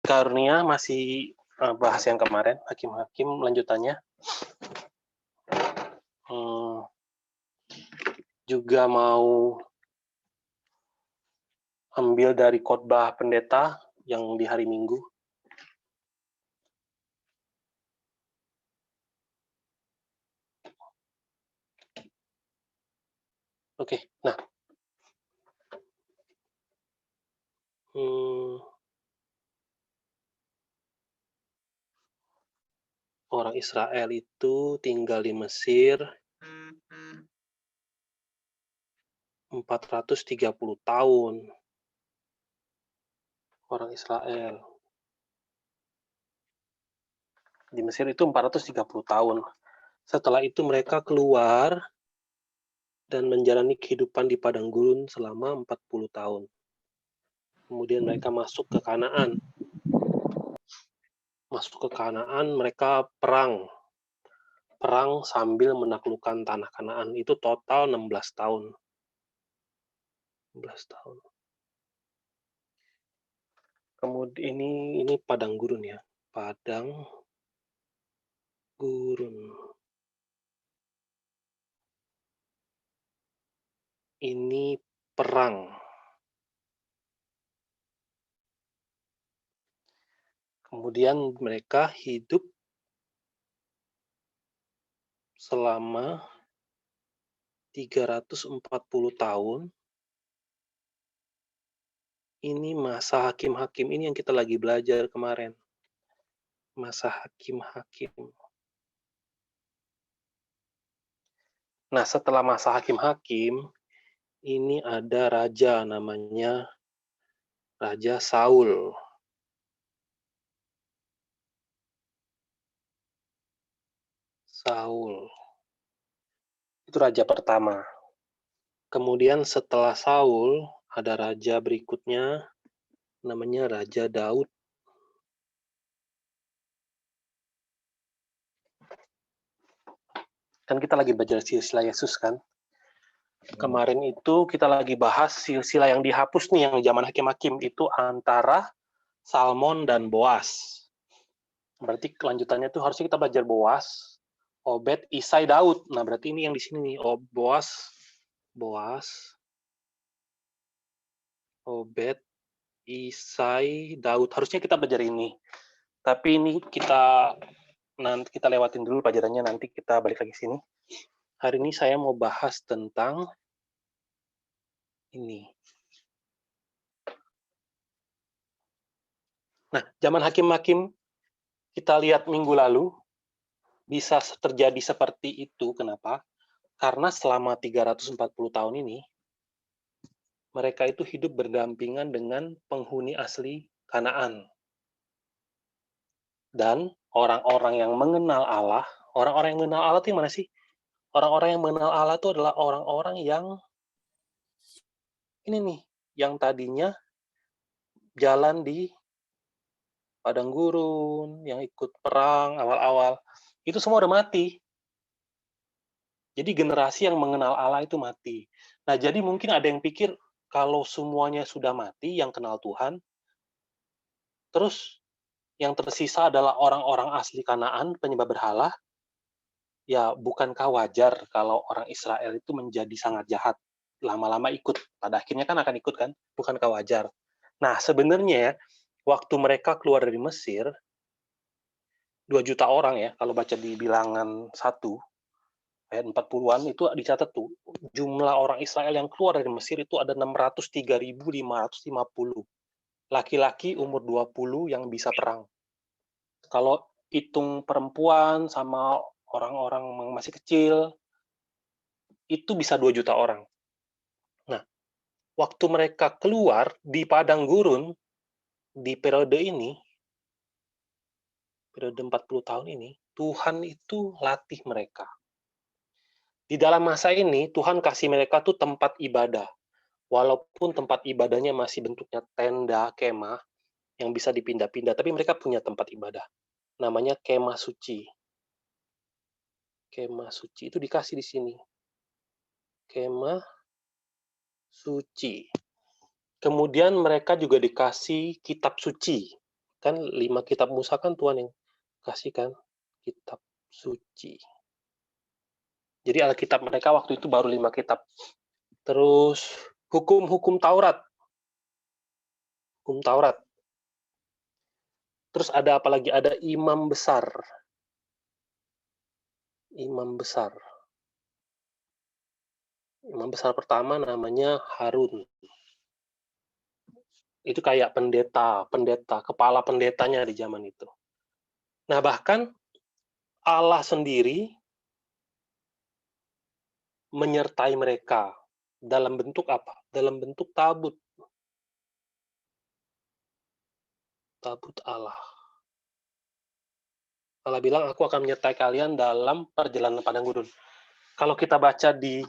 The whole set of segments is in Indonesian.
Karunia masih bahas yang kemarin, hakim-hakim lanjutannya. Juga mau ambil dari khotbah pendeta yang di hari Minggu. Oke, nah. Orang Israel itu tinggal di Mesir 430 tahun. Orang Israel di Mesir itu 430 tahun. Setelah itu mereka keluar dan menjalani kehidupan di padang gurun selama 40 tahun. Kemudian mereka masuk ke Kanaan. Masuk ke Kanaan, mereka perang sambil menaklukkan tanah Kanaan. Itu total 16 tahun. 16 tahun. Kemudian ini padang gurun ya. Padang gurun. Ini perang. Kemudian mereka hidup selama 340 tahun. Ini masa hakim-hakim ini yang kita lagi belajar kemarin. Masa hakim-hakim. Nah, setelah masa hakim-hakim, ini ada raja namanya Raja Saul. Saul. Itu raja pertama. Kemudian setelah Saul, ada raja berikutnya namanya Raja Daud. Kan kita lagi belajar silsilah Yesus kan? Kemarin itu kita lagi bahas silsilah yang dihapus nih, yang zaman hakim-hakim itu antara Salmon dan Boas. Berarti kelanjutannya tuh harusnya kita belajar Boas, Obed, Isai, Daud. Nah, berarti ini yang di sini nih, Boas, Obed, Isai, Daud. Harusnya kita belajar ini. Tapi ini nanti kita lewatin dulu pelajarannya, nanti kita balik lagi sini. Hari ini saya mau bahas tentang ini. Nah, zaman hakim-hakim kita lihat minggu lalu bisa terjadi seperti itu. Kenapa? Karena selama 340 tahun ini mereka itu hidup berdampingan dengan penghuni asli Kanaan. Dan orang-orang yang mengenal Allah, orang-orang yang mengenal Allah itu mana sih? Orang-orang yang mengenal Allah itu adalah orang-orang yang ini nih, yang tadinya jalan di padang gurun, yang ikut perang awal-awal, itu semua udah mati. Jadi generasi yang mengenal Allah itu mati. Nah, jadi mungkin ada yang pikir kalau semuanya sudah mati yang kenal Tuhan, terus yang tersisa adalah orang-orang asli Kanaan, penyembah berhala, ya bukankah wajar kalau orang Israel itu menjadi sangat jahat, lama-lama ikut, pada akhirnya kan akan ikut kan, bukankah wajar? Nah, sebenarnya waktu mereka keluar dari Mesir, 2 juta orang ya, kalau baca di Bilangan 1, ayat 40-an itu dicatat tuh, jumlah orang Israel yang keluar dari Mesir itu ada 603.550. Laki-laki umur 20 yang bisa perang. Kalau hitung perempuan sama orang-orang yang masih kecil, itu bisa 2 juta orang. Nah, waktu mereka keluar di padang gurun, di periode ini, periode 40 tahun ini, Tuhan itu latih mereka. Di dalam masa ini, Tuhan kasih mereka tuh tempat ibadah. Walaupun tempat ibadahnya masih bentuknya tenda, kemah, yang bisa dipindah-pindah, tapi mereka punya tempat ibadah. Namanya kemah suci. Kemah suci itu dikasih di sini. Kemah suci. Kemudian mereka juga dikasih kitab suci. Kan 5 kitab Musa kan Tuhan yang kasihkan kitab suci. Jadi Alkitab mereka waktu itu baru 5 kitab. Terus hukum-hukum Taurat. Hukum Taurat. Terus ada apa lagi? Ada imam besar. Imam besar. Imam besar pertama namanya Harun. Itu kayak pendeta, kepala pendetanya di zaman itu. Nah, bahkan Allah sendiri menyertai mereka dalam bentuk apa? Dalam bentuk tabut. Tabut Allah. Allah bilang, aku akan menyertai kalian dalam perjalanan padang gurun. Kalau kita baca di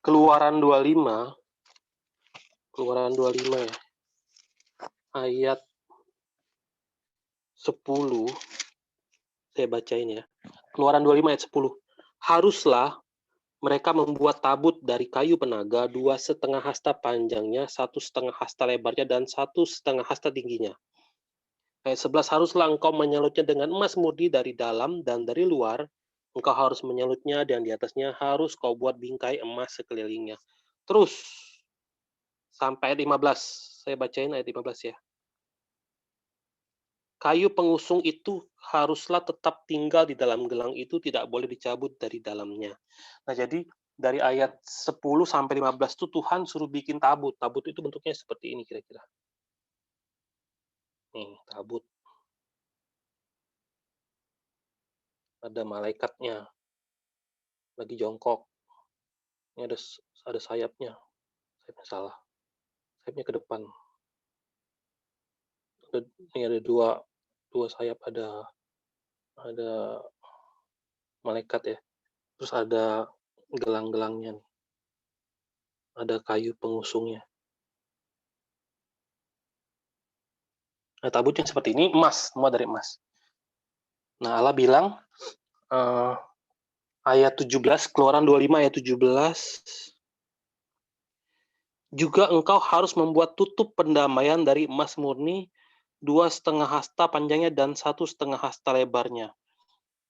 Keluaran 25 ya, ayat 10, saya bacain ya. Keluaran 25 ayat 10. Haruslah mereka membuat tabut dari kayu penaga 2,5 hasta panjangnya, 1,5 hasta lebarnya, dan 1,5 hasta tingginya. Ayat 11, haruslah engkau menyalutnya dengan emas murni dari dalam dan dari luar. Engkau harus menyalutnya, dan di atasnya harus kau buat bingkai emas sekelilingnya. Terus, sampai ayat 15. Saya bacain ayat 15 ya. Kayu pengusung itu haruslah tetap tinggal di dalam gelang itu, tidak boleh dicabut dari dalamnya. Nah, jadi dari ayat 10 sampai 15 itu Tuhan suruh bikin tabut. Tabut itu bentuknya seperti ini kira-kira. Nih, tabut. Ada malaikatnya. Lagi jongkok. Ini ada sayapnya. Sayapnya salah. Sayapnya ke depan. Ini ada dua sayap, ada malaikat ya. Terus ada gelang-gelangnya. Ada kayu pengusungnya. Nah, tabutnya seperti ini, emas, semua dari emas. Nah, Allah bilang, ayat 17, Keluaran 25 ayat 17, juga engkau harus membuat tutup pendamaian dari emas murni, 2,5 hasta panjangnya dan 1,5 hasta lebarnya.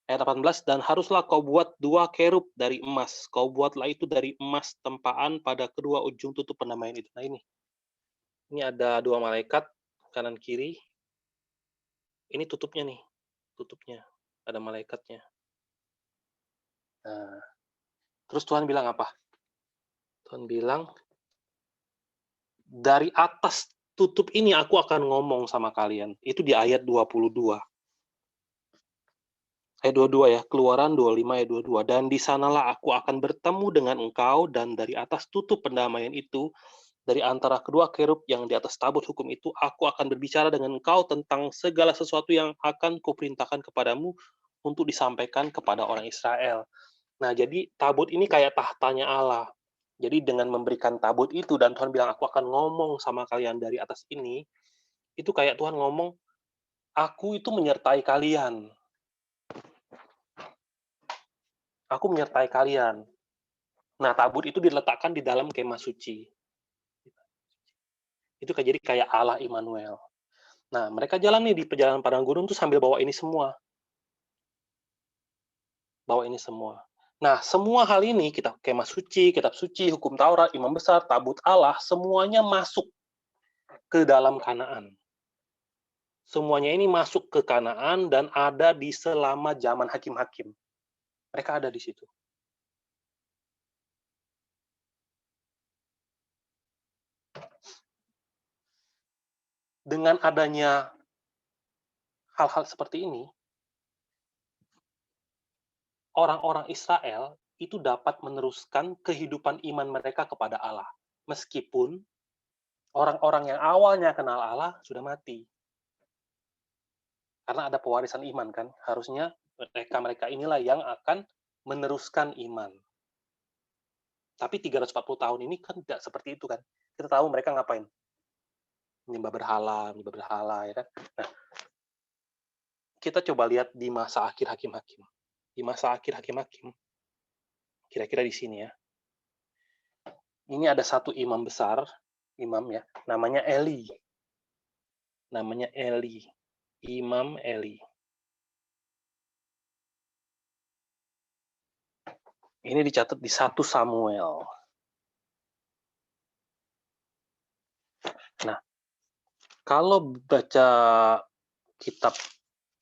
Ayat 18, dan haruslah kau buat 2 kerub dari emas. Kau buatlah itu dari emas tempaan pada kedua ujung tutup pendamaian itu. Nah, ini ada 2 malaikat, kanan kiri. Ini tutupnya nih, tutupnya. Ada malaikatnya. Nah, terus Tuhan bilang apa? Tuhan bilang, dari atas tutup ini aku akan ngomong sama kalian. Itu di ayat 22. Ayat 22 ya, Keluaran 25 ayat 22. Dan di sanalah aku akan bertemu dengan engkau, dan dari atas tutup pendamaian itu, dari antara kedua kerub yang di atas tabut hukum itu, aku akan berbicara dengan engkau tentang segala sesuatu yang akan kuperintahkan kepadamu untuk disampaikan kepada orang Israel. Nah, jadi tabut ini kayak tahtanya Allah. Jadi dengan memberikan tabut itu, dan Tuhan bilang, aku akan ngomong sama kalian dari atas ini, itu kayak Tuhan ngomong, aku itu menyertai kalian. Aku menyertai kalian. Nah, tabut itu diletakkan di dalam kemah suci. Itu jadi kayak Allah Immanuel. Nah, mereka jalan nih di perjalanan padang gurun tuh sambil bawa ini semua. Bawa ini semua. Nah, semua hal ini, kitab kitab suci, hukum Taurat, imam besar, tabut Allah, semuanya masuk ke dalam Kanaan. Semuanya ini masuk ke Kanaan dan ada di selama zaman hakim-hakim. Mereka ada di situ. Dengan adanya hal-hal seperti ini, orang-orang Israel itu dapat meneruskan kehidupan iman mereka kepada Allah. Meskipun orang-orang yang awalnya kenal Allah sudah mati. Karena ada pewarisan iman kan, harusnya mereka inilah yang akan meneruskan iman. Tapi 340 tahun ini kan tidak seperti itu kan. Kita tahu mereka ngapain? Menyembah berhala, ya kan? Nah, kita coba lihat di masa akhir hakim-hakim. Di masa akhir hakim-hakim, kira-kira di sini ya. Ini ada satu imam besar, imam ya, namanya Eli. Namanya Eli. Imam Eli. Ini dicatat di 1 Samuel. Nah, kalau baca kitab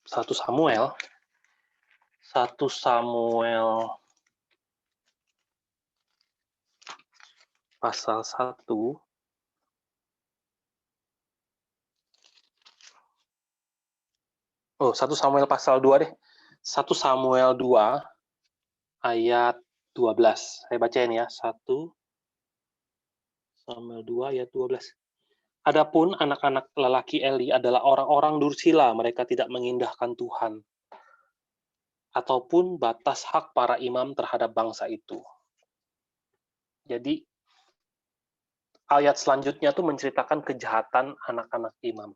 1 Samuel pasal 1 1 Samuel pasal 2 deh. 1 Samuel 2 ayat 12. Saya bacain ya. 1 Samuel 2 ayat 12. Adapun anak-anak lelaki Eli adalah orang-orang dursila, mereka tidak mengindahkan Tuhan ataupun batas hak para imam terhadap bangsa itu. Jadi ayat selanjutnya tuh menceritakan kejahatan anak-anak imam.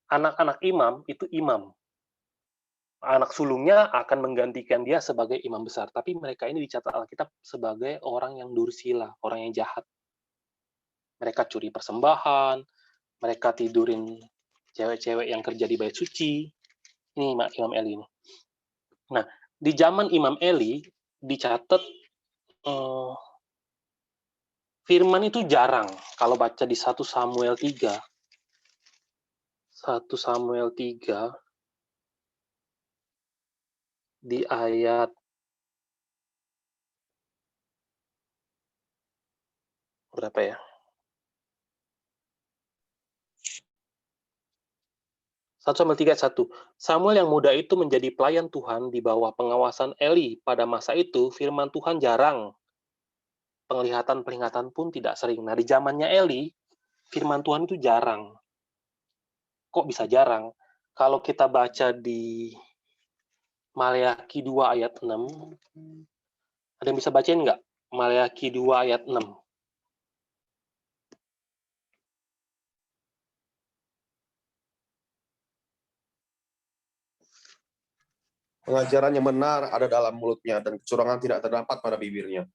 Anak-anak imam itu imam. Anak sulungnya akan menggantikan dia sebagai imam besar. Tapi mereka ini dicatat Alkitab sebagai orang yang dursila, orang yang jahat. Mereka curi persembahan, mereka tidurin cewek-cewek yang kerja di bait suci. Ini Imam Eli ini. Nah, di zaman Imam Eli dicatat firman itu jarang. Kalau baca di 1 Samuel 3, 1 Samuel 3 di ayat berapa ya? 1 Samuel 3 ayat 1. Samuel yang muda itu menjadi pelayan Tuhan di bawah pengawasan Eli. Pada masa itu firman Tuhan jarang. Penglihatan-penglihatan pun tidak sering. Nah, di zamannya Eli, firman Tuhan itu jarang. Kok bisa jarang? Kalau kita baca di Maleakhi 2 ayat 6, ada yang bisa bacain nggak? Maleakhi 2 ayat 6. Pengajaran yang benar ada dalam mulutnya, dan kecurangan tidak terdapat pada bibirnya.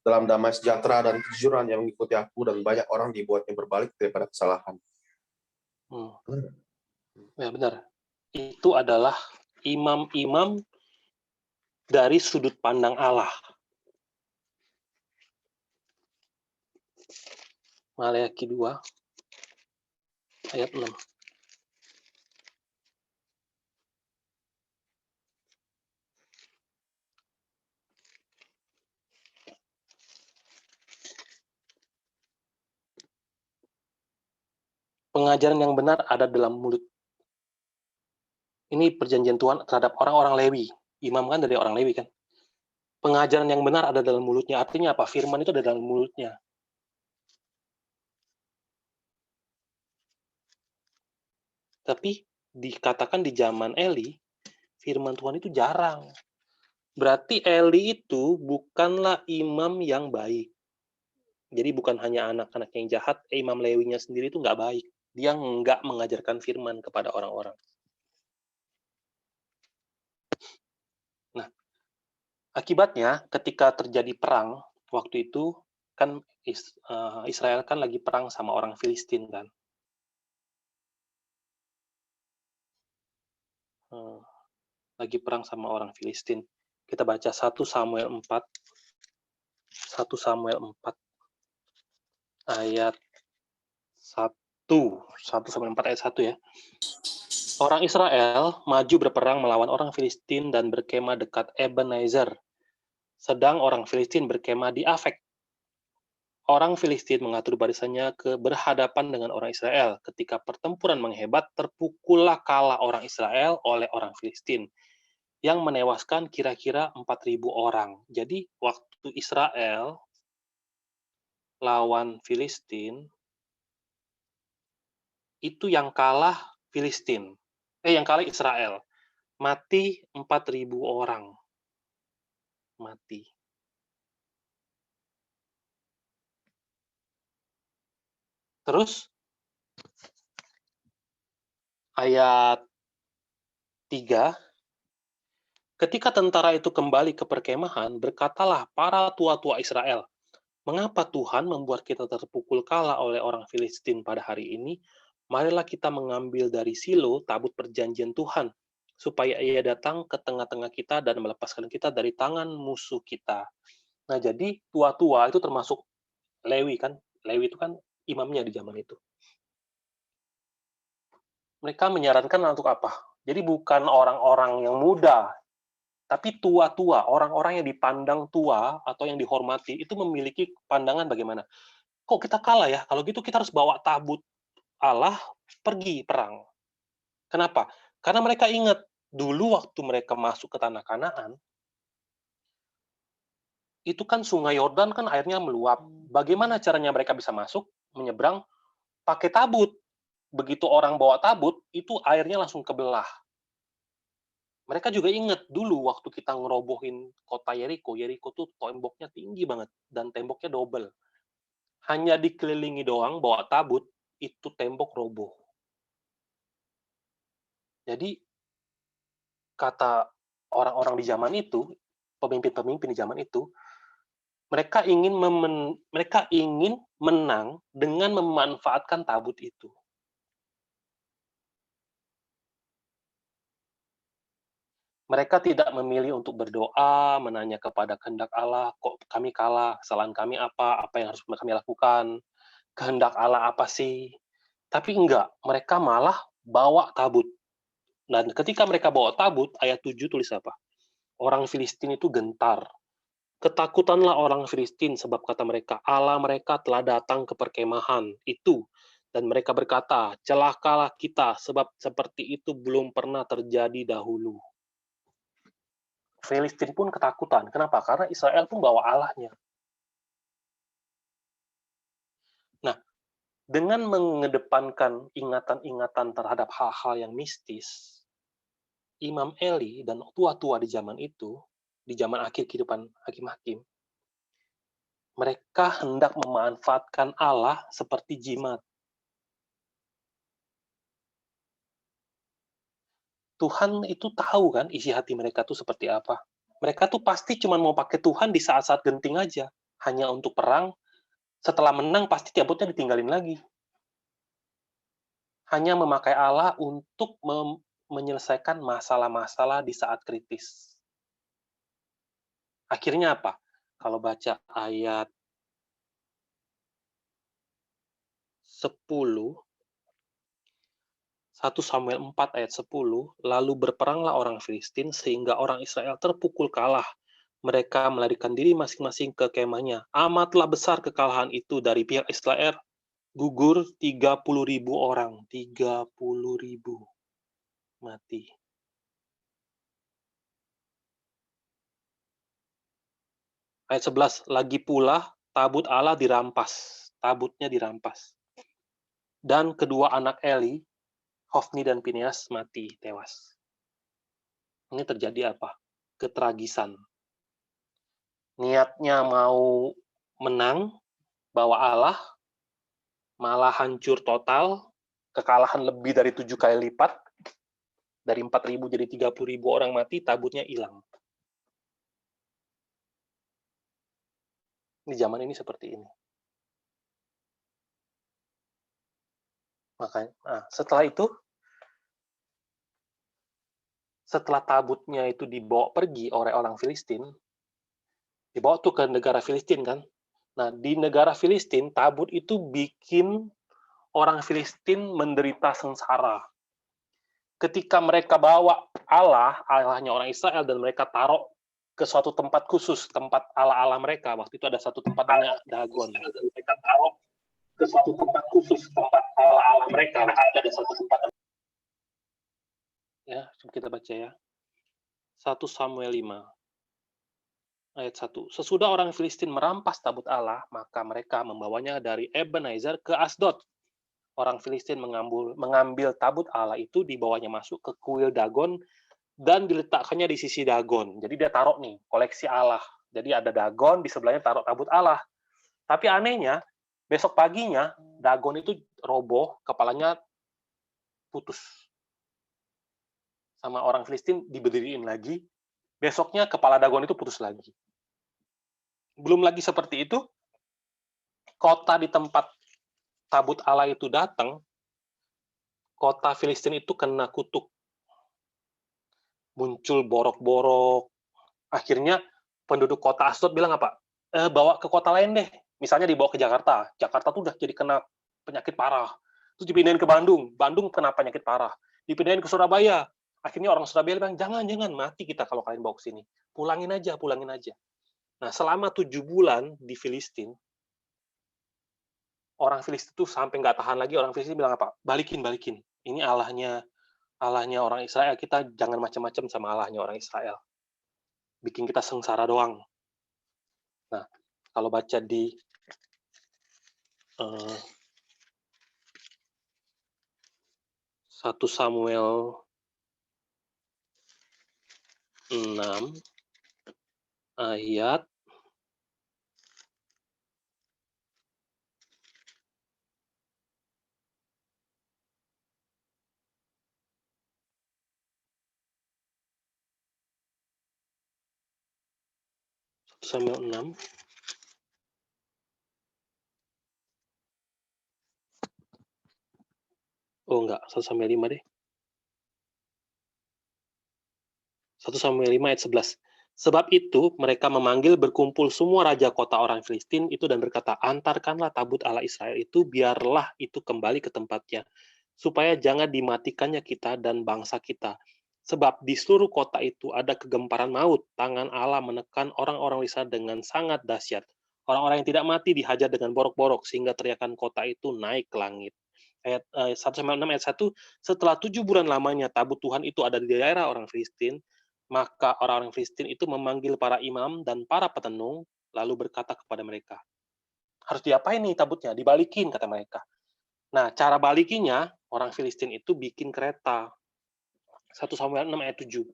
Dalam damai sejahtera dan kejujuran yang mengikuti aku, dan banyak orang dibuatnya berbalik daripada kesalahan. Ya benar. Itu adalah imam-imam dari sudut pandang Allah. Maleakhi 2 ayat 6. Pengajaran yang benar ada dalam mulut. Ini perjanjian Tuhan terhadap orang-orang Lewi. Imam kan dari orang Lewi kan. Pengajaran yang benar ada dalam mulutnya. Artinya apa? Firman itu ada dalam mulutnya. Tapi dikatakan di zaman Eli, firman Tuhan itu jarang. Berarti Eli itu bukanlah imam yang baik. Jadi bukan hanya anak-anak yang jahat, imam Lewinya sendiri itu nggak baik. Dia nggak mengajarkan firman kepada orang-orang. Nah, akibatnya ketika terjadi perang, waktu itu kan Israel kan lagi perang sama orang Filistin kan. Lagi perang sama orang Filistin. Kita baca 1 Samuel 4. 1 Samuel 4 ayat 1. 1 Samuel 4 ayat 1 ya. Orang Israel maju berperang melawan orang Filistin dan berkemah dekat Ebenezer. Sedang orang Filistin berkemah di Afek. Orang Filistin mengatur barisannya berhadapan dengan orang Israel. Ketika pertempuran menghebat, terpukullah kalah orang Israel oleh orang Filistin, yang menewaskan kira-kira 4.000 orang. Jadi, waktu Israel lawan Filistin, itu yang kalah Filistin. Yang kalah Israel. Mati 4.000 orang. Mati. Terus, ayat 3, ketika tentara itu kembali ke perkemahan, berkatalah para tua-tua Israel, mengapa Tuhan membuat kita terpukul kalah oleh orang Filistin pada hari ini? marilah kita mengambil dari Silo tabut perjanjian Tuhan, supaya ia datang ke tengah-tengah kita dan melepaskan kita dari tangan musuh kita. Nah, jadi tua-tua itu termasuk Lewi kan? Lewi itu kan imamnya di zaman itu. Mereka menyarankan untuk apa? Jadi bukan orang-orang yang muda, tapi tua-tua, orang-orang yang dipandang tua atau yang dihormati, itu memiliki pandangan bagaimana? Kok kita kalah ya? Kalau gitu kita harus bawa tabut Allah pergi perang. Kenapa? Karena mereka ingat, dulu waktu mereka masuk ke tanah Kanaan, itu kan sungai Yordan kan airnya meluap. Bagaimana caranya mereka bisa masuk, menyeberang? Pakai tabut. Begitu orang bawa tabut, itu airnya langsung kebelah. Mereka juga ingat dulu waktu kita ngerobohin kota Yeriko, Yeriko tuh temboknya tinggi banget, dan temboknya double. Hanya dikelilingi doang, bawa tabut, itu tembok roboh. Jadi, kata orang-orang di zaman itu, pemimpin-pemimpin di zaman itu, mereka ingin menang dengan memanfaatkan tabut itu. Mereka tidak memilih untuk berdoa, menanya kepada kehendak Allah, kok kami kalah, kesalahan kami apa yang harus kami lakukan, kehendak Allah apa sih? Tapi enggak, mereka malah bawa tabut. Dan ketika mereka bawa tabut, ayat 7 tulis apa? Orang Filistin itu gentar. Ketakutanlah orang Filistin sebab kata mereka, Allah mereka telah datang ke perkemahan itu. Dan mereka berkata, celakalah kita sebab seperti itu belum pernah terjadi dahulu. Filistin pun ketakutan. Kenapa? Karena Israel pun bawa Allahnya. Nah, dengan mengedepankan ingatan-ingatan terhadap hal-hal yang mistis, Imam Eli dan tua-tua di zaman itu, di zaman akhir kehidupan hakim-hakim, mereka hendak memanfaatkan Allah seperti jimat. Tuhan itu tahu kan isi hati mereka tuh seperti apa. Mereka tuh pasti cuma mau pakai Tuhan di saat-saat genting aja. Hanya untuk perang, setelah menang pasti tabutnya ditinggalin lagi. Hanya memakai Allah untuk menyelesaikan masalah-masalah di saat kritis. Akhirnya apa? Kalau baca ayat 10, 1 Samuel 4 ayat 10, lalu berperanglah orang Filistin sehingga orang Israel terpukul kalah. Mereka melarikan diri masing-masing ke kemahnya. Amatlah besar kekalahan itu dari pihak Israel. Gugur 30.000 orang. 30.000 mati. Ayat 11, lagi pula tabut Allah dirampas. Tabutnya dirampas. Dan kedua anak Eli, Hofni dan Pinehas, mati tewas. Ini terjadi apa? Ketragisan. Niatnya mau menang, bawa Allah, malah hancur total, kekalahan lebih dari 7 kali lipat, dari 4.000 jadi 30.000 orang mati, tabutnya hilang. Di zaman ini seperti ini. Makanya, setelah itu, setelah tabutnya itu dibawa pergi oleh orang Filistin, dibawa tuh ke negara Filistin kan. Nah, di negara Filistin, tabut itu bikin orang Filistin menderita sengsara. Ketika mereka bawa Allah, Allahnya orang Israel, dan mereka taruh ke suatu tempat khusus, tempat Allah-Allah mereka. Waktu itu ada satu tempat namanya Dagon. Mereka taruh ke suatu tempat khusus, tempat Allah-Allah mereka. Ada satu tempat. Ya, kita baca ya. 1 Samuel 5 ayat 1. Sesudah orang Filistin merampas tabut Allah, maka mereka membawanya dari Ebenezer ke Asdod. Orang Filistin mengambil tabut Allah itu, dibawanya masuk ke kuil Dagon dan diletakkannya di sisi Dagon. Jadi dia taruh nih, koleksi Allah. Jadi ada Dagon, di sebelahnya taruh tabut Allah. Tapi anehnya, besok paginya Dagon itu roboh, kepalanya putus. Sama orang Filistin diberdiriin lagi, besoknya kepala Dagon itu putus lagi. Belum lagi seperti itu, kota di tempat tabut Allah itu datang, kota Filistin itu kena kutuk. Muncul borok-borok. Akhirnya penduduk kota Asdod bilang apa? Bawa ke kota lain deh. Misalnya dibawa ke Jakarta. Jakarta tuh udah jadi kena penyakit parah. Terus dipindahin ke Bandung. Bandung kena penyakit parah. Dipindahin ke Surabaya. Akhirnya orang Surabaya bilang, jangan, mati kita kalau kalian bawa ke sini. Pulangin aja. Nah, selama 7 bulan di Filistin, orang Filistin tuh sampai nggak tahan lagi, orang Filistin bilang apa? Balikin. Ini Allahnya orang Israel, kita jangan macam-macam sama Allahnya orang Israel. Bikin kita sengsara doang. Nah, kalau baca di 1 Samuel 6 ayat 1 Samuel 6 enggak, 1 Samuel 5 deh. 1 Samuel 5 ayat 11. Sebab itu mereka memanggil berkumpul semua raja kota orang Filistin itu dan berkata, antarkanlah tabut Allah Israel itu, biarlah itu kembali ke tempatnya, supaya jangan dimatikannya kita dan bangsa kita. Sebab di seluruh kota itu ada kegemparan maut, tangan Allah menekan orang-orang Israel dengan sangat dahsyat. Orang-orang yang tidak mati dihajar dengan borok-borok, sehingga teriakan kota itu naik ke langit. Ayat 1 Samuel 6 ayat 1, setelah 7 bulan lamanya tabut Tuhan itu ada di daerah orang Filistin, maka orang-orang Filistin itu memanggil para imam dan para petenung, lalu berkata kepada mereka, harus diapain nih tabutnya? Dibalikin, kata mereka. Nah, cara balikinya, orang Filistin itu bikin kereta. 1 Samuel 6 ayat 7.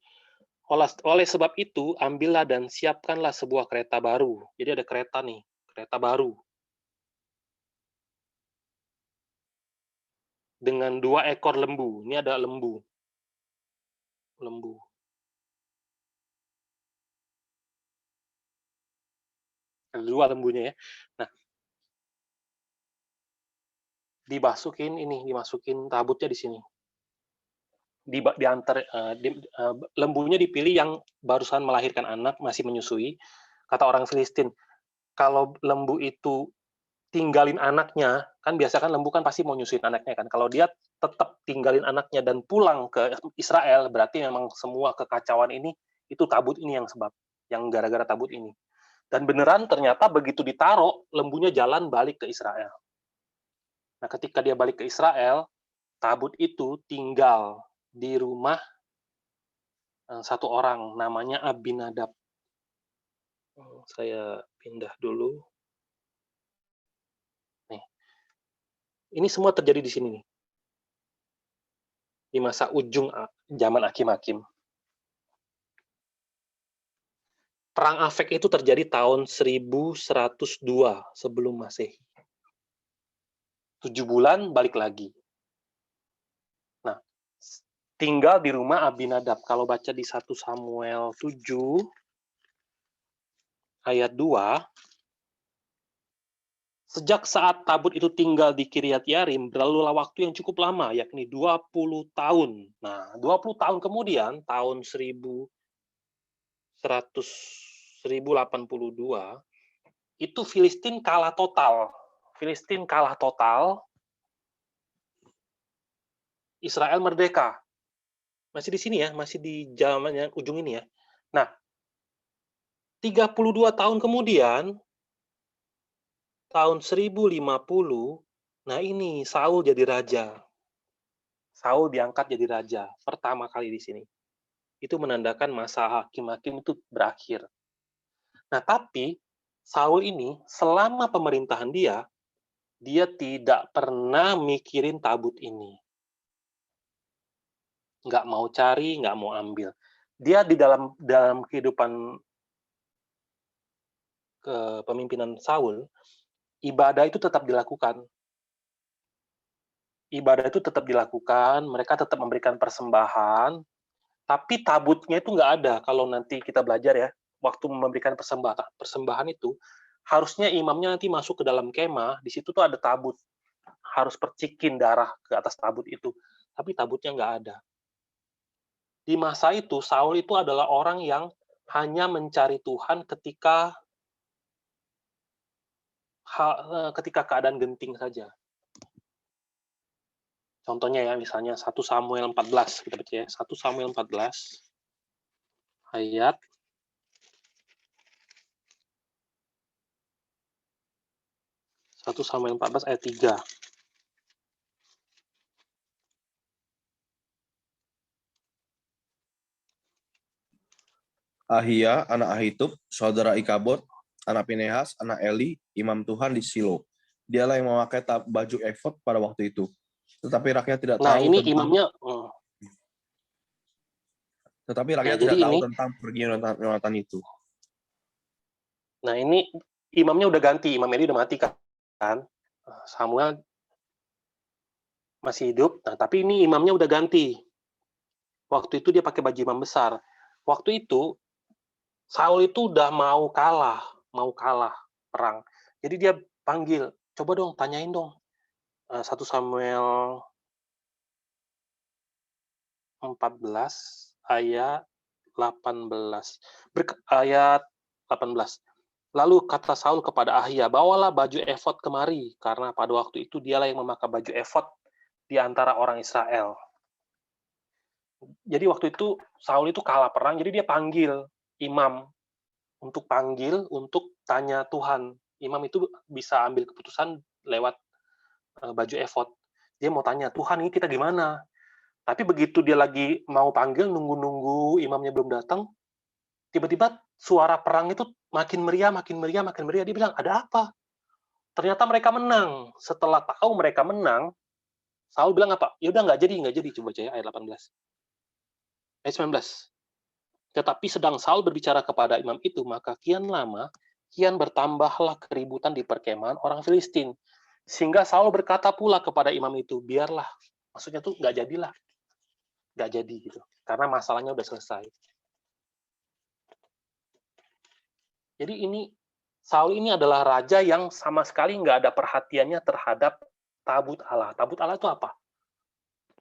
Oleh sebab itu, ambillah dan siapkanlah sebuah kereta baru. Jadi ada kereta nih, kereta baru. Dengan 2 ekor lembu. Ini ada lembu. Ada 2 lembunya ya. Nah, dimasukin tabutnya di sini. Diantar lembunya dipilih yang barusan melahirkan anak, masih menyusui. Kata orang Filistin, kalau lembu itu tinggalin anaknya, kan biasa kan lembu kan pasti mau nyusuin anaknya kan. Kalau dia tetap tinggalin anaknya dan pulang ke Israel, berarti memang semua kekacauan ini itu tabut ini yang sebab, yang gara-gara tabut ini. Dan beneran ternyata begitu ditaruh, lembunya jalan balik ke Israel. Nah, ketika dia balik ke Israel, tabut itu tinggal di rumah satu orang, namanya Abinadab. Saya pindah dulu. Nih, ini semua terjadi di sini nih. Di masa ujung zaman Hakim-Hakim. Perang Afek itu terjadi tahun 1102 sebelum Masehi. 7 bulan balik lagi. Nah, tinggal di rumah Abinadab. Kalau baca di 1 Samuel 7 ayat 2, sejak saat tabut itu tinggal di Kiryat Yarim, berlalulah waktu yang cukup lama, yakni 20 tahun. Nah, 20 tahun kemudian, tahun 1082, itu Filistin kalah total. Israel merdeka. Masih di sini ya, masih di zamannya ujung ini ya. Nah, 32 tahun kemudian, tahun 1050, nah ini Saul jadi raja. Saul diangkat jadi raja pertama kali di sini. Itu menandakan masa Hakim-Hakim itu berakhir. Nah, tapi Saul ini selama pemerintahan dia tidak pernah mikirin tabut ini. Nggak mau cari, nggak mau ambil. Dia di dalam kehidupan kepemimpinan Saul, ibadah itu tetap dilakukan. Mereka tetap memberikan persembahan, tapi tabutnya itu nggak ada. Kalau nanti kita belajar ya, waktu memberikan persembahan itu, harusnya imamnya nanti masuk ke dalam kemah, di situ tuh ada tabut. Harus percikin darah ke atas tabut itu. tapi tabutnya nggak ada. Di masa itu, Saul itu adalah orang yang hanya mencari Tuhan ketika keadaan genting saja. Contohnya ya, misalnya 1 Samuel 14, kita baca ya. 1 Samuel 14 ayat 1 Samuel 14 ayat 3. Ahia, anak Ahitub, saudara Ikabod, anak Pinehas, anak Eli, imam Tuhan di Silo. Dialah yang memakai baju efod pada waktu itu. Tetapi rakyat tidak Nah, tahu ini tentang imamnya tetapi nah, rakyat jadi tidak tahu ini tentang pergi Yonatan itu. nah ini imamnya udah ganti, Imam Eli udah mati kan. Samuel masih hidup. Nah, tapi ini imamnya udah ganti. Waktu itu dia pakai baju imam besar. Waktu itu Saul itu udah mau kalah perang. Jadi dia panggil, coba dong tanyain dong 1 Samuel 14 ayat 18. Ayat 18. Lalu kata Saul kepada Ahia, bawalah baju efod kemari, karena pada waktu itu dialah yang memakai baju efod di antara orang Israel. Jadi waktu itu Saul itu kalah perang, jadi dia panggil imam untuk tanya Tuhan. Imam itu bisa ambil keputusan lewat baju efod. Dia mau tanya, Tuhan ini kita gimana? Tapi begitu dia lagi mau panggil, nunggu-nunggu imamnya belum datang, tiba-tiba suara perang itu makin meriah. Dia bilang, ada apa? Ternyata mereka menang. Setelah tahu mereka menang, Saul bilang apa? Ya udah nggak jadi. Coba baca ya ayat 18. Ayat 19. Tetapi sedang Saul berbicara kepada imam itu, maka kian bertambahlah keributan di perkemahan orang Filistin. Sehingga Saul berkata pula kepada imam itu, biarlah. Maksudnya tuh nggak jadi gitu. Karena masalahnya udah selesai. Jadi Saul ini adalah raja yang sama sekali nggak ada perhatiannya terhadap tabut Allah. Tabut Allah itu apa?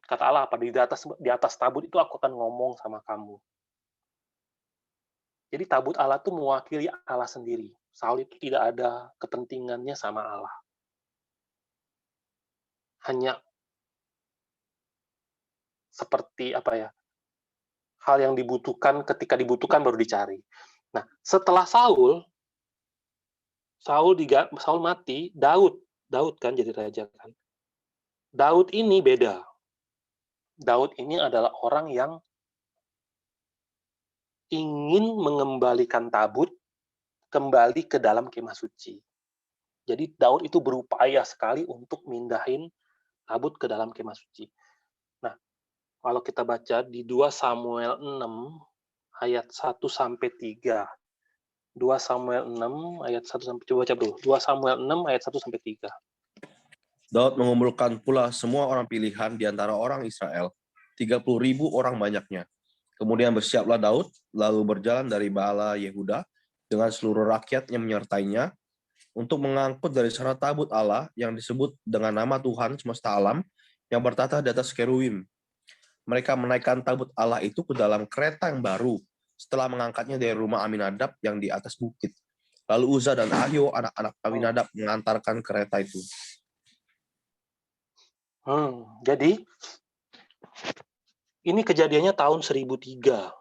Kata Allah apa? Di atas tabut itu aku akan ngomong sama kamu. Jadi tabut Allah itu mewakili Allah sendiri. Saul itu tidak ada kepentingannya sama Allah. Hanya seperti apa ya? Hal yang dibutuhkan ketika dibutuhkan baru dicari. Nah, setelah Saul mati, Daud kan jadi raja kan. Daud ini beda. Daud ini adalah orang yang ingin mengembalikan tabut kembali ke dalam kemah suci. Jadi Daud itu berupaya sekali untuk mindahin tabut ke dalam kemah suci. Nah, kalau kita baca di 2 Samuel 6 ayat 1 sampai 3. 2 Samuel 6 ayat 1 sampai coba baca dulu. 2 Samuel 6 ayat 1 sampai 3. Daud mengumpulkan pula semua orang pilihan di antara orang Israel, 30.000 orang banyaknya. Kemudian bersiaplah Daud, lalu berjalan dari Baala Yehuda dengan seluruh rakyat yang menyertainya untuk mengangkut dari sana tabut Allah yang disebut dengan nama Tuhan semesta alam yang bertata di atas keruim. Mereka menaikkan tabut Allah itu ke dalam kereta yang baru setelah mengangkatnya dari rumah Aminadab yang di atas bukit. Lalu Uza dan Ahio, anak-anak Aminadab, mengantarkan kereta itu. Jadi ini kejadiannya tahun 1003.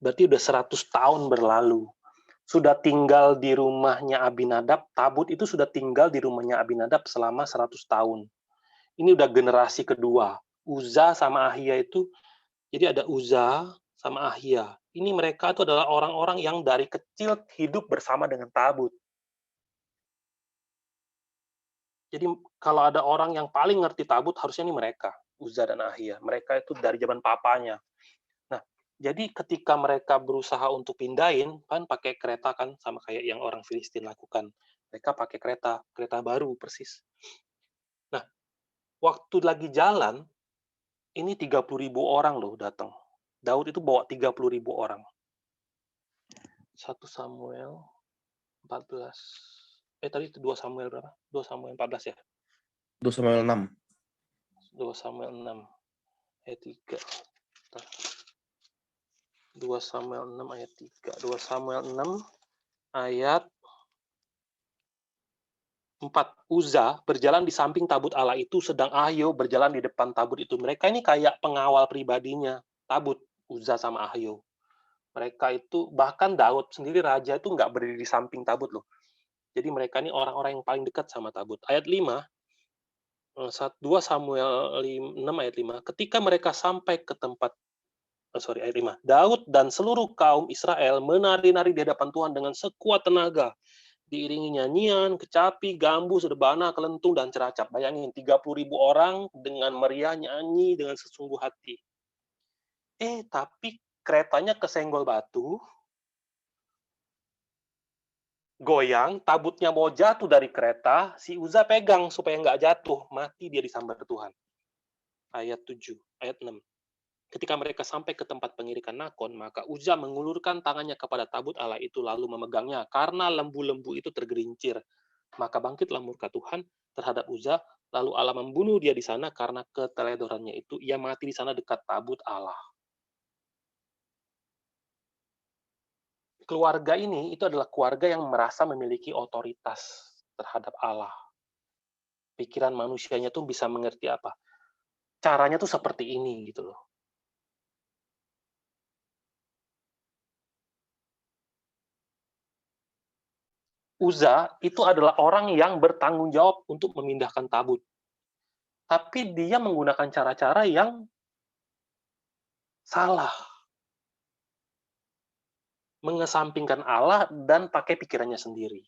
Berarti udah 100 tahun berlalu. Sudah tinggal di rumahnya Abinadab, tabut itu sudah tinggal di rumahnya Abinadab selama 100 tahun. Ini udah generasi kedua. Uza sama Ahia itu, jadi ada Uza sama Ahia. Ini mereka itu adalah orang-orang yang dari kecil hidup bersama dengan tabut. Jadi kalau ada orang yang paling ngerti tabut, harusnya ini mereka, Uza dan Ahia. Mereka itu dari zaman papanya. Nah, jadi ketika mereka berusaha untuk pindahin, kan pakai kereta kan, sama kayak yang orang Filistin lakukan. Mereka pakai kereta baru persis. Nah, waktu lagi jalan, ini 30.000 orang loh datang. Daud itu bawa 30.000 orang. 1 Samuel 14. Tadi itu 2 Samuel berapa? 2 Samuel 14 ya? 2 Samuel 6. 2 Samuel 6 ayat 3. 2 Samuel 6 ayat 3. 2 Samuel 6 ayat 4. Uza berjalan di samping tabut Allah itu, sedang Ahio berjalan di depan tabut itu. Mereka ini kayak pengawal pribadinya tabut, Uza sama Ahio. Mereka itu, bahkan Daud sendiri raja itu nggak berdiri di samping tabut loh. Jadi mereka ini orang-orang yang paling dekat sama tabut. Ayat 5, 2 Samuel 6 ayat 5. Ketika mereka sampai ke tempat, ayat 5. Daud dan seluruh kaum Israel menari-nari di hadapan Tuhan dengan sekuat tenaga. Diiringi nyanyian, kecapi, gambu, serbana, kelentung, dan ceracap. Bayangin, 30.000 orang dengan meriah nyanyi dengan sesungguh hati. Tapi keretanya kesenggol batu, goyang, tabutnya mau jatuh dari kereta, si Uza pegang supaya nggak jatuh, mati dia disambar Tuhan. Ayat 7, ayat 6. Ketika mereka sampai ke tempat pengirikan Nakon, maka Uza mengulurkan tangannya kepada tabut Allah itu lalu memegangnya, karena lembu-lembu itu tergerincir. Maka bangkitlah murka Tuhan terhadap Uza, lalu Allah membunuh dia di sana karena keteledorannya itu. Ia mati di sana dekat tabut Allah. Keluarga ini itu adalah keluarga yang merasa memiliki otoritas terhadap Allah. Pikiran manusianya tuh bisa mengerti apa? Caranya tuh seperti ini gitu loh. Uza itu adalah orang yang bertanggung jawab untuk memindahkan tabut. Tapi dia menggunakan cara-cara yang salah. Mengesampingkan Allah dan pakai pikirannya sendiri.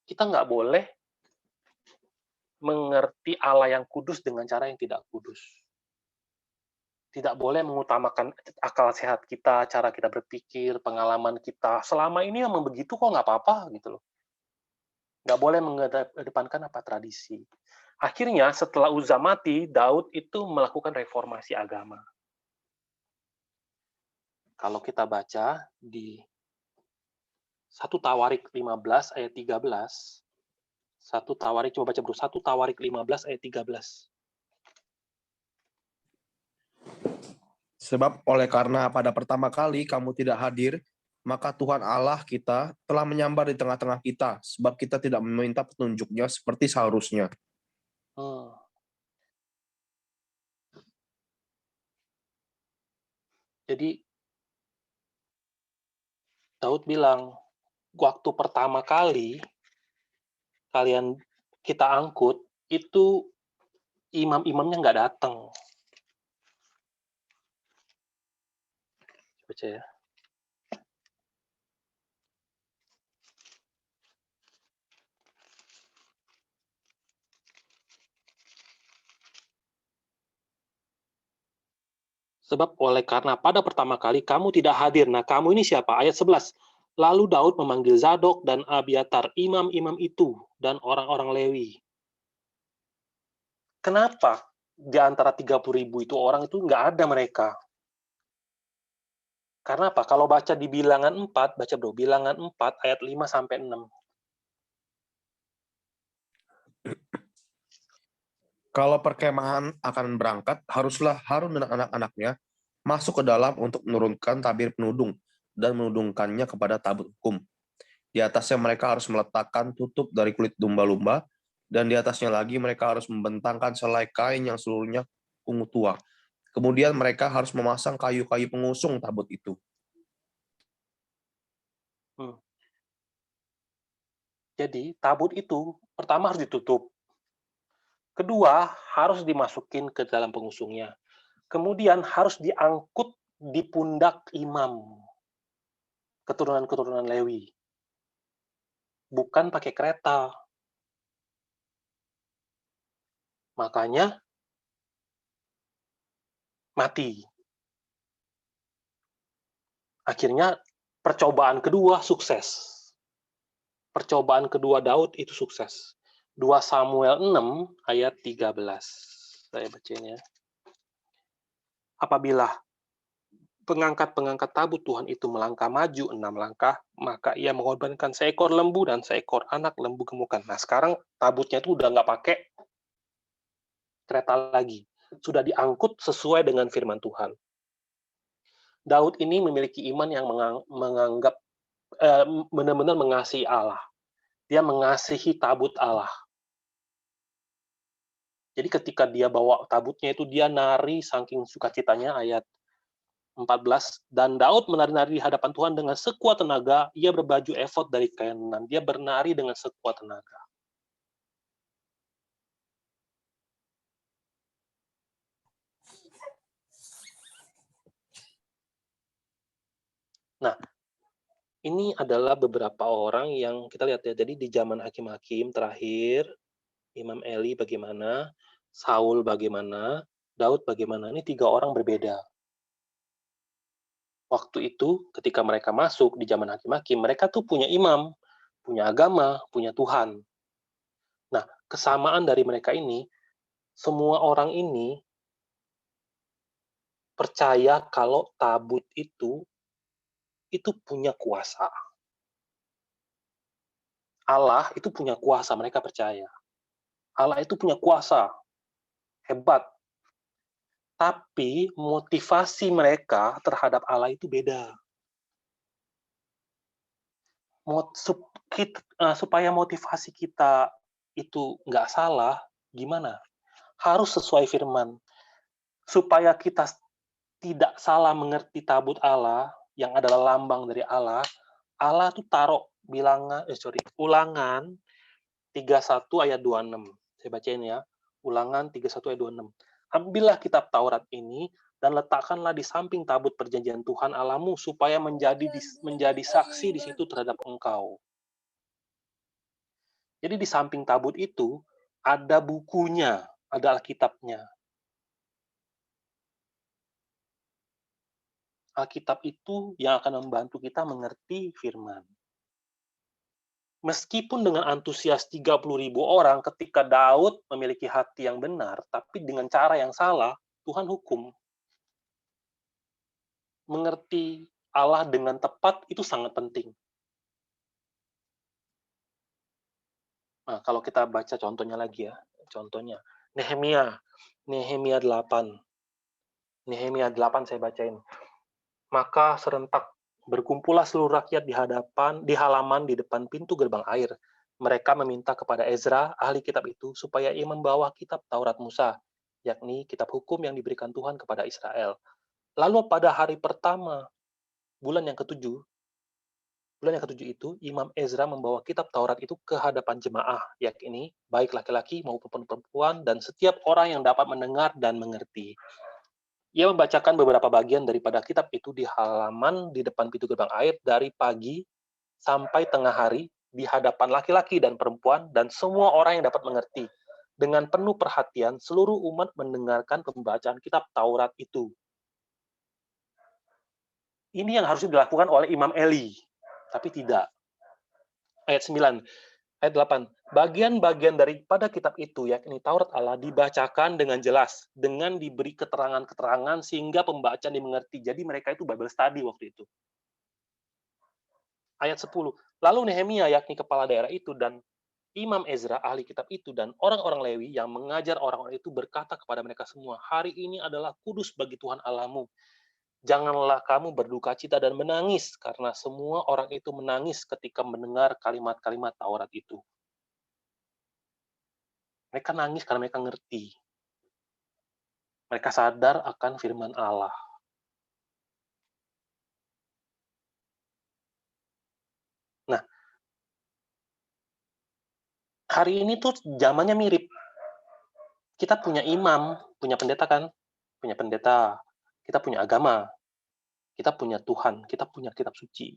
Kita nggak boleh mengerti Allah yang kudus dengan cara yang tidak kudus. Tidak boleh mengutamakan akal sehat kita, cara kita berpikir, pengalaman kita. Selama ini memang begitu kok, nggak apa-apa gitu loh. Nggak boleh mengedepankan apa tradisi. Akhirnya setelah Uza mati, Daud itu melakukan reformasi agama. Kalau kita baca di 1 Tawarik 15 ayat 13, 1 Tawarik, coba baca bro, 1 Tawarik 15 ayat 13. Sebab oleh karena pada pertama kali kamu tidak hadir, maka Tuhan Allah kita telah menyambar di tengah-tengah kita, sebab kita tidak meminta petunjuknya seperti seharusnya. Jadi Daud bilang, waktu pertama kali kita angkut, itu imam-imamnya nggak datang. Baca ya. Sebab oleh karena pada pertama kali kamu tidak hadir. Nah, kamu ini siapa? Ayat 11. Lalu Daud memanggil Zadok dan Abiatar, imam-imam itu, dan orang-orang Lewi. Kenapa di antara 30.000 itu orang itu nggak ada mereka? Karena apa? Kalau baca di Bilangan 4, baca bro, Bilangan 4 ayat 5-6. Kalau perkemahan akan berangkat, haruslah Harun dan anak-anaknya masuk ke dalam untuk menurunkan tabir penudung dan menudungkannya kepada tabut hukum. Di atasnya mereka harus meletakkan tutup dari kulit lumba-lumba, dan di atasnya lagi mereka harus membentangkan selai kain yang seluruhnya ungu tua. Kemudian mereka harus memasang kayu-kayu pengusung tabut itu. Jadi tabut itu pertama harus ditutup. Kedua, harus dimasukin ke dalam pengusungnya. Kemudian harus diangkut di pundak imam. Keturunan-keturunan Lewi. Bukan pakai kereta. Makanya mati. Akhirnya percobaan kedua sukses. Percobaan kedua Daud itu sukses. 2 Samuel 6 ayat 13. Saya bacain ya. Apabila pengangkat-pengangkat tabut Tuhan itu melangkah maju 6 langkah, maka ia mengorbankan seekor lembu dan seekor anak lembu gemukan. Nah, sekarang tabutnya itu udah nggak pakai kereta lagi. Sudah diangkut sesuai dengan firman Tuhan. Daud ini memiliki iman yang menganggap benar-benar mengasihi Allah. Dia mengasihi tabut Allah. Jadi ketika dia bawa tabutnya itu dia nari saking sukacitanya, ayat 14, dan Daud menari-nari di hadapan Tuhan dengan sekuat tenaga, ia berbaju efod dari kain lenan, dia bernari dengan sekuat tenaga. Nah, ini adalah beberapa orang yang kita lihat ya, jadi di zaman hakim-hakim terakhir, Imam Eli bagaimana, Saul bagaimana, Daud bagaimana, ini 3 orang berbeda. Waktu itu, ketika mereka masuk di zaman hakim-hakim, mereka tuh punya imam, punya agama, punya Tuhan. Nah, kesamaan dari mereka ini, semua orang ini percaya kalau tabut itu punya kuasa. Allah itu punya kuasa, mereka percaya. Allah itu punya kuasa, hebat. Tapi motivasi mereka terhadap Allah itu beda. Supaya motivasi kita itu nggak salah, gimana? Harus sesuai firman. Supaya kita tidak salah mengerti tabut Allah, yang adalah lambang dari Allah, Allah tuh taruh Ulangan 31 ayat 26. Saya bacain ya. Ulangan 31 ayat 26. Ambillah kitab Taurat ini dan letakkanlah di samping tabut perjanjian Tuhan Allahmu supaya menjadi saksi di situ terhadap engkau. Jadi di samping tabut itu ada bukunya, ada Alkitabnya. Alkitab itu yang akan membantu kita mengerti firman. Meskipun dengan antusias 30.000 orang, ketika Daud memiliki hati yang benar, tapi dengan cara yang salah, Tuhan hukum. Mengerti Allah dengan tepat itu sangat penting. Nah, kalau kita baca contohnya lagi ya, contohnya Nehemia 8. Nehemia 8 saya bacain. Maka serentak berkumpullah seluruh rakyat di halaman di depan pintu gerbang air. Mereka meminta kepada Ezra, ahli kitab itu, supaya ia membawa kitab Taurat Musa, yakni kitab hukum yang diberikan Tuhan kepada Israel. Lalu pada hari pertama, bulan yang ketujuh itu, Imam Ezra membawa kitab Taurat itu ke hadapan jemaah, yakni baik laki-laki maupun perempuan, dan setiap orang yang dapat mendengar dan mengerti. Ia membacakan beberapa bagian daripada kitab itu di halaman di depan pintu gerbang air dari pagi sampai tengah hari di hadapan laki-laki dan perempuan dan semua orang yang dapat mengerti. Dengan penuh perhatian, seluruh umat mendengarkan pembacaan kitab Taurat itu. Ini yang harus dilakukan oleh Imam Eli, tapi tidak. Ayat 9. Ayat 8. Bagian-bagian daripada kitab itu, yakni Taurat Allah, dibacakan dengan jelas, dengan diberi keterangan-keterangan sehingga pembacaan dimengerti. Jadi mereka itu Bible study waktu itu. Ayat 10. Lalu Nehemia, yakni kepala daerah itu, dan Imam Ezra, ahli kitab itu, dan orang-orang Lewi yang mengajar orang-orang itu berkata kepada mereka semua, hari ini adalah kudus bagi Tuhan Allahmu. Janganlah kamu berduka cita dan menangis, karena semua orang itu menangis ketika mendengar kalimat-kalimat Taurat itu. Mereka nangis karena mereka ngerti. Mereka sadar akan firman Allah. Nah, hari ini tuh zamannya mirip. Kita punya imam, punya pendeta kan? Punya pendeta. Kita punya agama. Kita punya Tuhan. Kita punya kitab suci.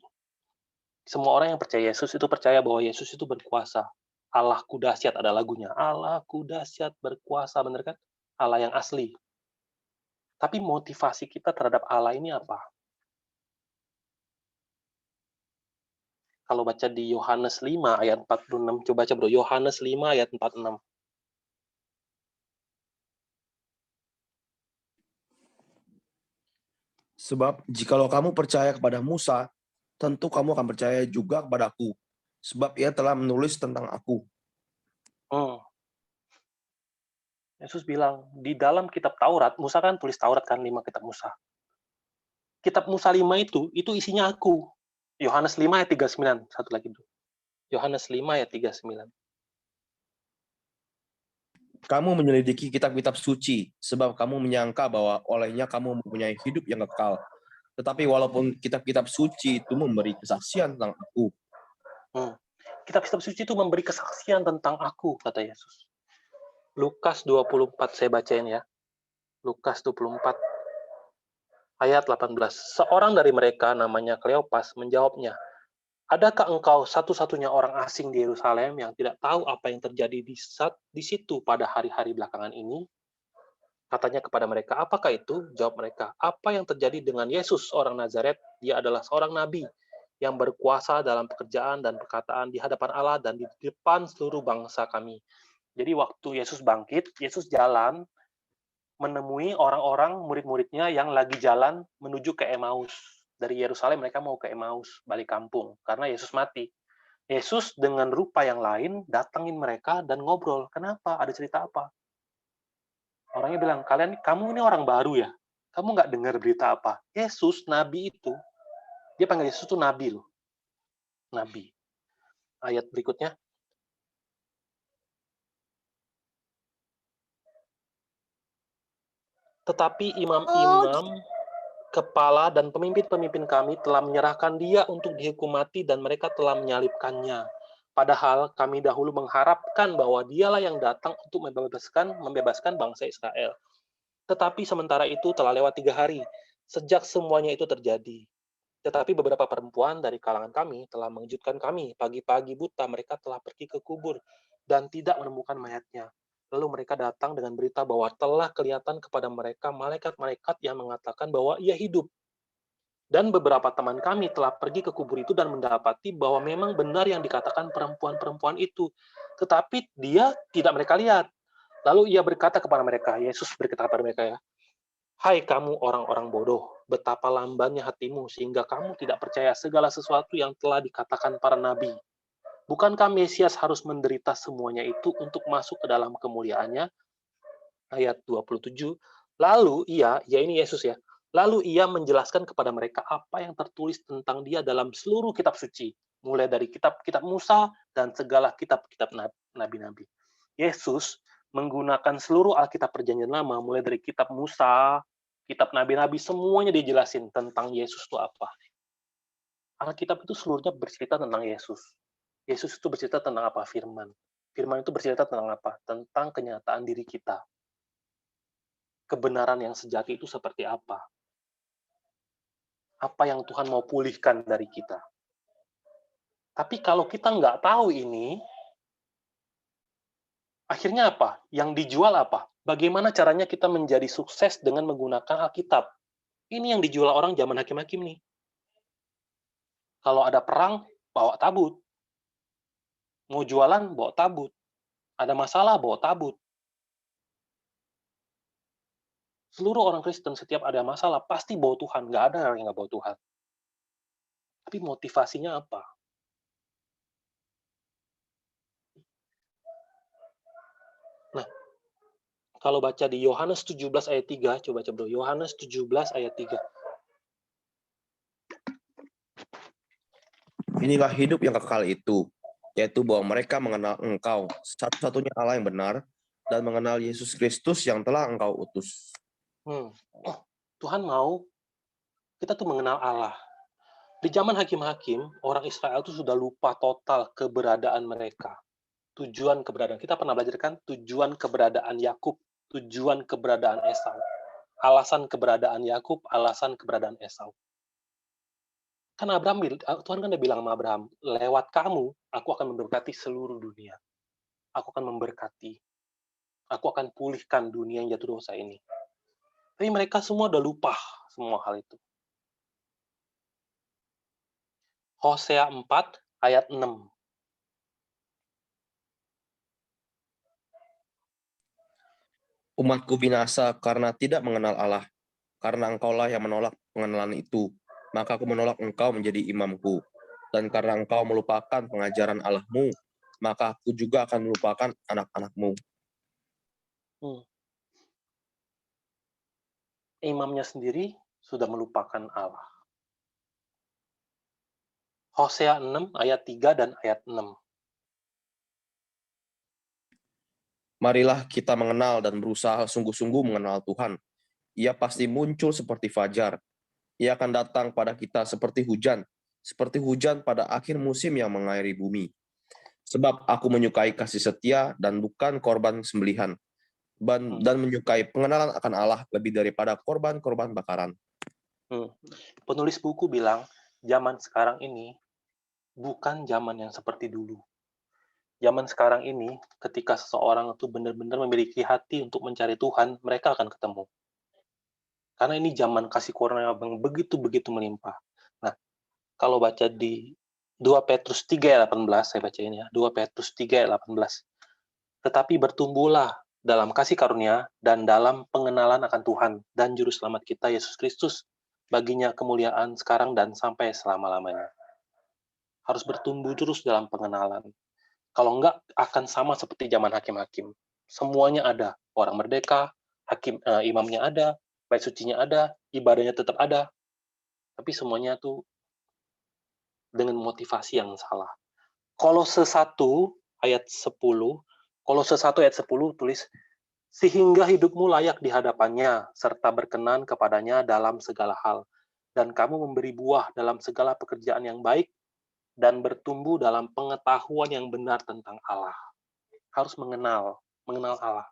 Semua orang yang percaya Yesus itu percaya bahwa Yesus itu berkuasa. Allahku dahsyat ada lagunya. Allahku dahsyat berkuasa, benar kan? Allah yang asli. Tapi motivasi kita terhadap Allah ini apa? Kalau baca di Yohanes 5 ayat 46, coba baca bro, Yohanes 5 ayat 46. Sebab jikalau kamu percaya kepada Musa, tentu kamu akan percaya juga kepadaku, sebab ia telah menulis tentang aku. Yesus bilang, di dalam kitab Taurat, Musa kan tulis Taurat kan, 5 kitab Musa. Kitab Musa 5 itu isinya aku. Yohanes 5 ayat 39, satu lagi dulu. Yohanes 5 ayat 39. Kamu menyelidiki kitab-kitab suci, sebab kamu menyangka bahwa olehnya kamu mempunyai hidup yang kekal. Tetapi walaupun kitab-kitab suci itu memberi kesaksian tentang aku. Kitab-kitab suci itu memberi kesaksian tentang aku, kata Yesus. Lukas 24, saya bacain ya. Lukas 24, ayat 18. Seorang dari mereka, namanya Kleopas, menjawabnya, adakah engkau satu-satunya orang asing di Yerusalem yang tidak tahu apa yang terjadi di situ pada hari-hari belakangan ini? Katanya kepada mereka, apakah itu? Jawab mereka, apa yang terjadi dengan Yesus, orang Nazaret? Dia adalah seorang nabi yang berkuasa dalam pekerjaan dan perkataan di hadapan Allah dan di depan seluruh bangsa kami. Jadi waktu Yesus bangkit, Yesus jalan menemui orang-orang murid-muridnya yang lagi jalan menuju ke Emmaus. Dari Yerusalem mereka mau ke Emmaus, balik kampung, karena Yesus mati. Yesus dengan rupa yang lain datangin mereka dan ngobrol. Kenapa? Ada cerita apa? Orangnya bilang, kamu ini orang baru ya? Kamu nggak dengar berita apa? Yesus, nabi itu, dia panggil Yesus itu nabi loh. Nabi. Ayat berikutnya. Tetapi imam-imam, kepala dan pemimpin-pemimpin kami telah menyerahkan dia untuk dihukum mati dan mereka telah menyalibkannya. Padahal kami dahulu mengharapkan bahwa dialah yang datang untuk membebaskan bangsa Israel. Tetapi sementara itu telah lewat 3 hari sejak semuanya itu terjadi. Tetapi beberapa perempuan dari kalangan kami telah mengejutkan kami. Pagi-pagi buta mereka telah pergi ke kubur dan tidak menemukan mayatnya. Lalu mereka datang dengan berita bahwa telah kelihatan kepada mereka malaikat-malaikat yang mengatakan bahwa ia hidup. Dan beberapa teman kami telah pergi ke kubur itu dan mendapati bahwa memang benar yang dikatakan perempuan-perempuan itu. Tetapi dia tidak mereka lihat. Lalu ia berkata kepada mereka, Yesus berkata kepada mereka ya, hai kamu orang-orang bodoh, betapa lambannya hatimu sehingga kamu tidak percaya segala sesuatu yang telah dikatakan para nabi. Bukankah Mesias harus menderita semuanya itu untuk masuk ke dalam kemuliaannya? Ayat 27. Lalu ini Yesus ya, lalu ia menjelaskan kepada mereka apa yang tertulis tentang dia dalam seluruh kitab suci, mulai dari kitab-kitab Musa dan segala kitab-kitab nabi-nabi. Yesus menggunakan seluruh Alkitab Perjanjian Lama, mulai dari kitab Musa, kitab nabi-nabi, semuanya dijelasin tentang Yesus itu apa. Alkitab itu seluruhnya bercerita tentang Yesus. Yesus itu bercerita tentang apa? Firman. Firman itu bercerita tentang apa? Tentang kenyataan diri kita. Kebenaran yang sejati itu seperti apa? Apa yang Tuhan mau pulihkan dari kita? Tapi kalau kita nggak tahu ini, akhirnya apa? Yang dijual apa? Bagaimana caranya kita menjadi sukses dengan menggunakan Alkitab? Ini yang dijual orang zaman hakim-hakim nih. Kalau ada perang, bawa tabut. Mau jualan, bawa tabut. Ada masalah, bawa tabut. Seluruh orang Kristen setiap ada masalah, pasti bawa Tuhan. Nggak ada orang yang nggak bawa Tuhan. Tapi motivasinya apa? Nah, kalau baca di Yohanes 17 ayat 3, coba bro. Yohanes 17 ayat 3. Inilah hidup yang kekal itu, yaitu bahwa mereka mengenal engkau, satu-satunya Allah yang benar, dan mengenal Yesus Kristus yang telah engkau utus. Tuhan mau kita tuh mengenal Allah. Di zaman hakim-hakim, orang Israel itu sudah lupa total keberadaan mereka. Tujuan keberadaan. Kita pernah belajar kan tujuan keberadaan Yakub, tujuan keberadaan Esau. Alasan keberadaan Yakub, alasan keberadaan Esau. Kan Tuhan kan udah bilang sama Abraham, lewat kamu, aku akan memberkati seluruh dunia. Aku akan memberkati. Aku akan pulihkan dunia yang jatuh dosa ini. Tapi mereka semua udah lupa semua hal itu. Hosea 4 ayat 6. Umatku binasa karena tidak mengenal Allah, karena engkaulah yang menolak pengenalan itu, maka aku menolak engkau menjadi imamku. Dan karena engkau melupakan pengajaran Allahmu, maka aku juga akan melupakan anak-anakmu. imamnya sendiri sudah melupakan Allah. Hosea 6 ayat 3 dan ayat 6. Marilah kita mengenal dan berusaha sungguh-sungguh mengenal Tuhan. Ia pasti muncul seperti fajar. Ia akan datang pada kita seperti hujan pada akhir musim yang mengairi bumi. Sebab aku menyukai kasih setia dan bukan korban sembelihan, dan menyukai pengenalan akan Allah lebih daripada korban-korban bakaran. Penulis buku bilang, zaman sekarang ini bukan zaman yang seperti dulu. Zaman sekarang ini, ketika seseorang itu benar-benar memiliki hati untuk mencari Tuhan, mereka akan ketemu. Karena ini zaman kasih karunia yang begitu-begitu melimpah. Nah, kalau baca di 2 Petrus 3 ayat 18, saya bacain ya, 2 Petrus 3 ayat 18. Tetapi bertumbuhlah dalam kasih karunia dan dalam pengenalan akan Tuhan dan Juru Selamat kita, Yesus Kristus. Baginya kemuliaan sekarang dan sampai selama-lamanya. Harus bertumbuh terus dalam pengenalan. Kalau enggak, akan sama seperti zaman hakim-hakim. Semuanya ada. Orang merdeka, imamnya ada, bait sucinya ada, ibadahnya tetap ada. Tapi semuanya tuh dengan motivasi yang salah. Kolose 1 ayat 10, Kolose 1 ayat 10 tulis, sehingga hidupmu layak di hadapannya, serta berkenan kepadanya dalam segala hal. Dan kamu memberi buah dalam segala pekerjaan yang baik, dan bertumbuh dalam pengetahuan yang benar tentang Allah. Harus mengenal Allah.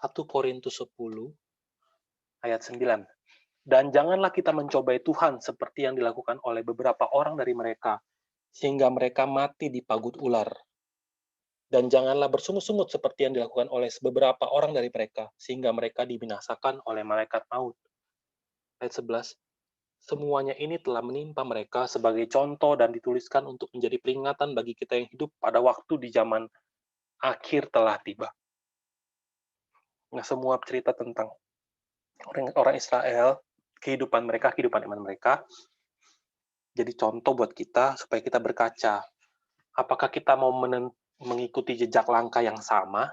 1 Korintus 10 ayat 9. Dan janganlah kita mencobai Tuhan seperti yang dilakukan oleh beberapa orang dari mereka, sehingga mereka mati di pagut ular. Dan janganlah bersungut-sungut seperti yang dilakukan oleh beberapa orang dari mereka, sehingga mereka dibinasakan oleh malaikat maut. Ayat 11. Semuanya ini telah menimpa mereka sebagai contoh dan dituliskan untuk menjadi peringatan bagi kita yang hidup pada waktu di zaman akhir telah tiba. Nah, semua cerita tentang orang Israel, kehidupan mereka, kehidupan iman mereka, jadi contoh buat kita supaya kita berkaca. Apakah kita mau mengikuti jejak langkah yang sama?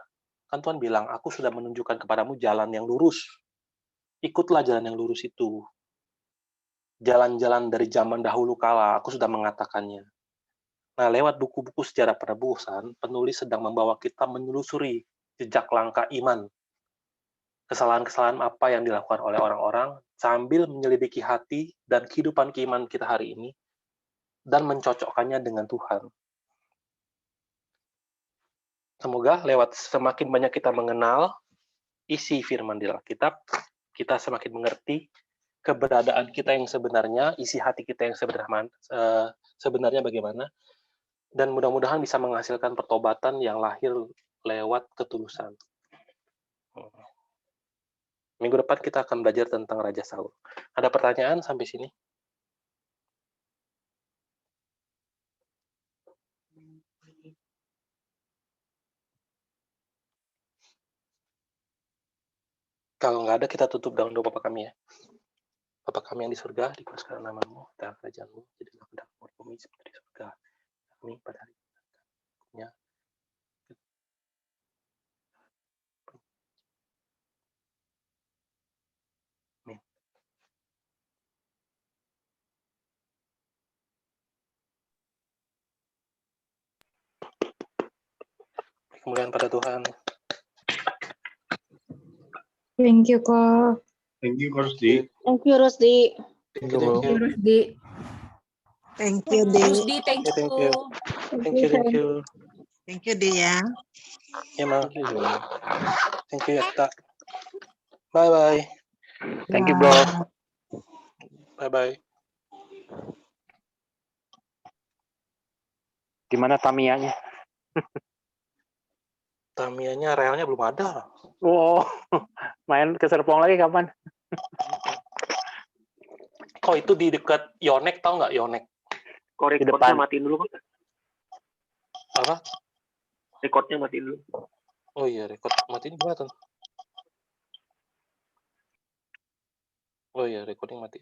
Kan Tuhan bilang, aku sudah menunjukkan kepadamu jalan yang lurus. Ikutlah jalan yang lurus itu. Jalan-jalan dari zaman dahulu kala, aku sudah mengatakannya. Nah, lewat buku-buku sejarah penebusan, penulis sedang membawa kita menelusuri jejak langkah iman. Kesalahan-kesalahan apa yang dilakukan oleh orang-orang, sambil menyelidiki hati dan kehidupan keimanan kita hari ini, dan mencocokkannya dengan Tuhan. Semoga lewat semakin banyak kita mengenal isi firman di Alkitab, kita semakin mengerti keberadaan kita yang sebenarnya, isi hati kita yang sebenarnya bagaimana, dan mudah-mudahan bisa menghasilkan pertobatan yang lahir lewat ketulusan. Minggu depan kita akan belajar tentang Raja Saul. Ada pertanyaan sampai sini? Kalau nggak ada, kita tutup dengan doa Bapa kami ya. Bapa kami yang di surga, dikuduskan namamu, datang kerajaanmu, jadilah kehendakmu di bumi seperti di surga. Kami pada hari ini, amin. Kemuliaan pada Tuhan. Thank you, Kak. Thank you, Rusdi. Thank you, Rusdi. Thank you, thank you. Rusdi. Thank you, Di. Rusdi, thank you. Thank you. Thank you, thank you. Thank you, Di ya. Ya, Ma. Thank you ya, Kak. Bye-bye. Thank you, bro. Bye-bye. Gimana Tamianya? Tamianya realnya belum ada. Oh, main ke Serpong lagi kapan? Kok itu di dekat Yonek, tahu nggak Yonek? Kok recordnya matiin dulu kan? Apa? Recordnya matiin dulu. Oh iya, record matiin gimana, Ton? Oh iya, recording mati.